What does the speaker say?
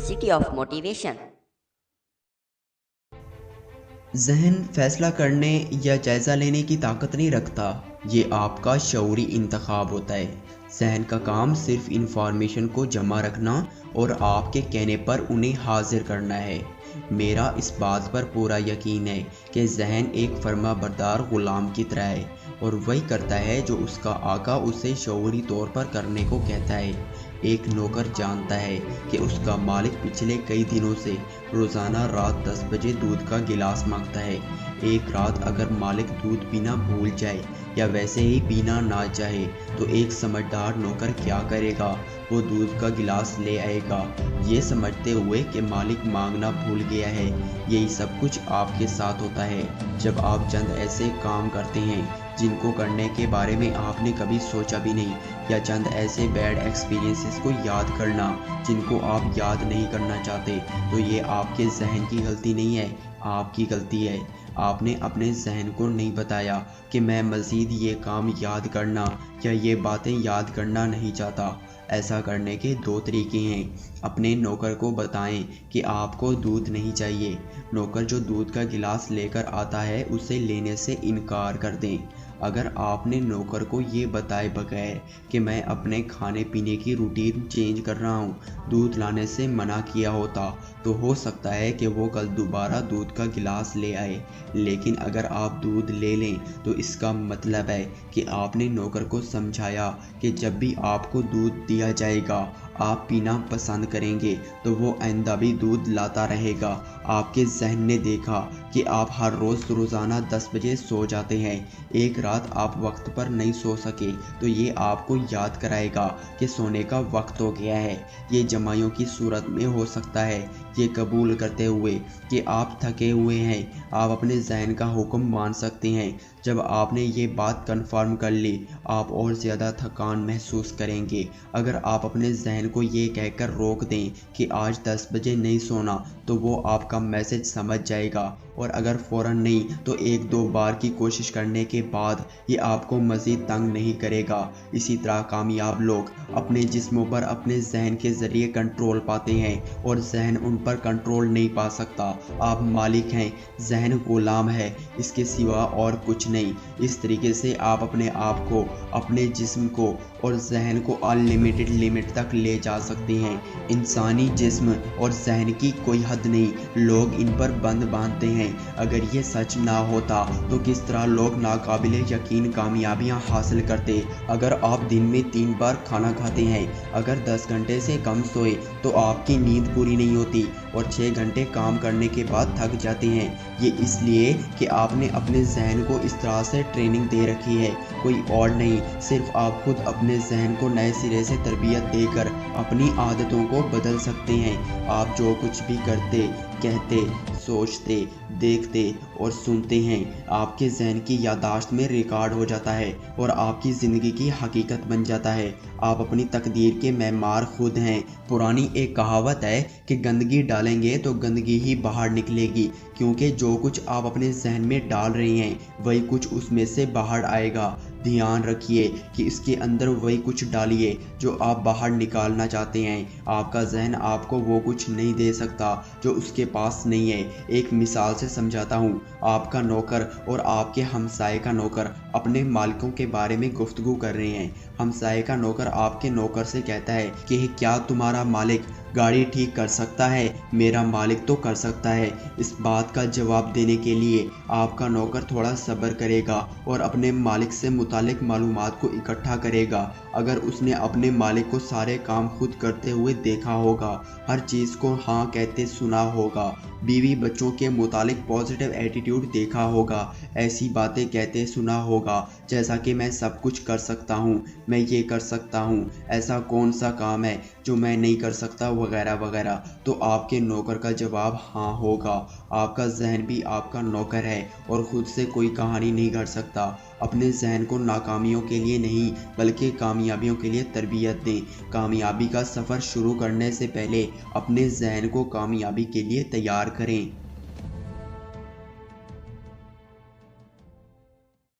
City of Motivation। ज़हन फैसला करने या जायज़ा लेने की ताकत नहीं रखता, ये आपका शऊरी इंतखाब होता है। ज़हन का काम सिर्फ इंफॉर्मेशन को जमा रखना और आपके कहने पर उन्हें हाजिर करना है। मेरा इस बात पर पूरा यकीन है कि ज़हन एक फर्माबरदार ग़ुलाम की तरह है और वही करता है जो उसका आका उसे शऊरी तौर पर करने को कहता है। एक नौकर जानता है कि उसका मालिक पिछले कई दिनों से रोज़ाना रात 10 बजे दूध का गिलास मांगता है। एक रात अगर मालिक दूध पीना भूल जाए या वैसे ही पीना ना चाहे तो एक समझदार नौकर क्या करेगा? वो दूध का गिलास ले आएगा, ये समझते हुए कि मालिक मांगना भूल गया है। यही सब कुछ आपके साथ होता है जब आप चंद ऐसे काम करते हैं जिनको करने के बारे में आपने कभी सोचा भी नहीं, या चंद ऐसे बैड एक्सपीरियंसेस को याद करना जिनको आप याद नहीं करना चाहते, तो ये आपके जहन की गलती नहीं है, आपकी गलती है। आपने अपने जहन को नहीं बताया कि मैं मज़ीद ये काम याद करना या ये बातें याद करना नहीं चाहता। ऐसा करने के दो तरीके हैं। अपने नौकर को बताएं कि आपको दूध नहीं चाहिए। नौकर जो दूध का गिलास लेकर आता है उसे लेने से इनकार कर दें। अगर आपने नौकर को ये बताए बगैर कि मैं अपने खाने पीने की रूटीन चेंज कर रहा हूँ, दूध लाने से मना किया होता, तो हो सकता है कि वो कल दोबारा दूध का गिलास ले आए। लेकिन अगर आप दूध ले लें तो इसका मतलब है कि आपने नौकर को समझाया कि जब भी आपको दूध दिया जाएगा आप पीना पसंद करेंगे, तो वो आइंदा भी दूध लाता रहेगा। आपके जहन ने देखा कि आप हर रोज़ाना 10 बजे सो जाते हैं। एक रात आप वक्त पर नहीं सो सके तो ये आपको याद कराएगा कि सोने का वक्त हो गया है। ये जमाइयों की सूरत में हो सकता है, ये कबूल करते हुए कि आप थके हुए हैं। आप अपने जहन का हुक्म मान सकते हैं। जब आपने ये बात कन्फर्म कर ली, आप और ज़्यादा थकान महसूस करेंगे। अगर आप अपने जहन को ये कहकर रोक दें कि आज 10 बजे नहीं सोना, तो वो आपका मैसेज समझ जाएगा, और अगर फ़ौरन नहीं तो एक दो बार की कोशिश करने के बाद ये आपको मज़ीद तंग नहीं करेगा। इसी तरह कामयाब लोग अपने जिस्मों पर अपने जहन के ज़रिए कंट्रोल पाते हैं और जहन उन पर कंट्रोल नहीं पा सकता। आप मालिक हैं, जहन ग़ुलाम है, इसके सिवा और कुछ नहीं। इस तरीके से आप अपने आप को, अपने जिस्म को और जहन को अनलिमिटेड लिमिट तक ले जा सकते हैं। इंसानी जिस्म और जहन की कोई हद नहीं, लोग इन पर बंद बांधते हैं। अगर ये सच ना होता तो किस तरह लोग नाकाबिले यकीन कामयाबियां हासिल करते। अगर आप दिन में 3 बार खाना खाते हैं, अगर 10 घंटे से कम सोए तो आपकी नींद पूरी नहीं होती और 6 घंटे काम करने के बाद थक जाते हैं। ये इसलिए कि आपने अपने जहन को इस तरह से ट्रेनिंग दे रखी है, कोई और नहीं। सिर्फ आप खुद अपने जहन को नए सिरे से तरबियत देकर अपनी आदतों को बदल सकते हैं। आप जो कुछ भी करते, कहते, सोचते, देखते और सुनते हैं, आपके जहन की यादाश्त में रिकॉर्ड हो जाता है और आपकी ज़िंदगी की हकीकत बन जाता है। आप अपनी तकदीर के मेमार खुद हैं। पुरानी एक कहावत है कि गंदगी डालेंगे तो गंदगी ही बाहर निकलेगी, क्योंकि जो कुछ आप अपने जहन में डाल रहे हैं वही कुछ उसमें से बाहर आएगा। ध्यान रखिए कि इसके अंदर वही कुछ डालिए जो आप बाहर निकालना चाहते हैं। आपका जहन आपको वो कुछ नहीं दे सकता जो उसके पास नहीं है। एक मिसाल से समझाता हूँ। आपका नौकर और आपके हमसाये का नौकर अपने मालिकों के बारे में गुफ्तगू कर रहे हैं। हमसाये का नौकर आपके नौकर से कहता है कि क्या तुम्हारा मालिक गाड़ी ठीक कर सकता है? मेरा मालिक तो कर सकता है। इस बात का जवाब देने के लिए आपका नौकर थोड़ा सब्र करेगा और अपने मालिक से मुतालिक मालूमात को इकट्ठा करेगा। अगर उसने अपने मालिक को सारे काम खुद करते हुए देखा होगा, हर चीज़ को हाँ कहते सुना होगा, बीवी बच्चों के मुतालिक पॉजिटिव एटीट्यूड देखा होगा, ऐसी बातें कहते सुना होगा जैसा कि मैं सब कुछ कर सकता हूँ, मैं ये कर सकता हूँ, ऐसा कौन सा काम है जो मैं नहीं कर सकता, वगैरह वगैरह, तो आपके नौकर का जवाब हाँ होगा। आपका जहन भी आपका नौकर है और ख़ुद से कोई कहानी नहीं गढ़ सकता। अपने जहन को नाकामियों के लिए नहीं बल्कि कामयाबियों के लिए तरबियत दें। कामयाबी का सफ़र शुरू करने से पहले अपने जहन को कामयाबी के लिए तैयार करें।